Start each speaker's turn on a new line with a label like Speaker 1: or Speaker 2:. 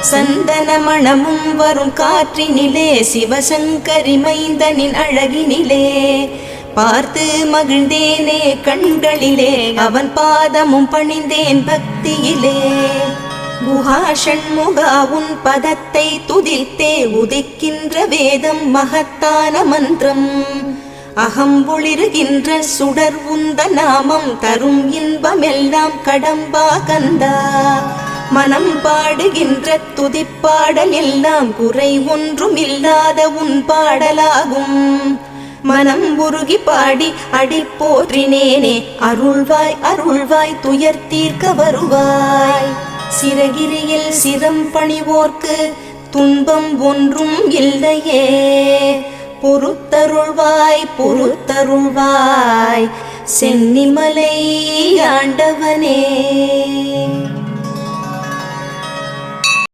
Speaker 1: சந்தன மணமும் வரும் காற்றினிலே சிவசங்கரி மைந்தனின் அழகினிலே பார்த்து மகிழ்ந்தேனே கண்களிலே அவன் பாதமும் பணிந்தேன் பக்தியிலே. குஹா ஷண்முகா உன் பதத்தை துதித்தே உதிக்கின்ற வேதம் மகத்தான மந்திரம். அகம் ஒளிருகின்ற சுடர் உந்த நாமம் தரும் இன்பமெல்லாம் கடம்பா கந்தா. மனம் பாடுகின்ற துதிப்பாடல் எல்லாம் குறை ஒன்றும் இல்லாத உன் பாடலாகும். மனம் உருகி பாடி அடி போற்றினேனே அருள்வாய் அருள்வாய் துயர் தீர்க்க வருவாய். சிறகிரியில் சிரம் பணிவோர்க்கு துன்பம் ஒன்றும் இல்லையே. பொறுத்தருள்வாய் பொறுத்தருள்வாய் சென்னிமலை ஆண்டவனே.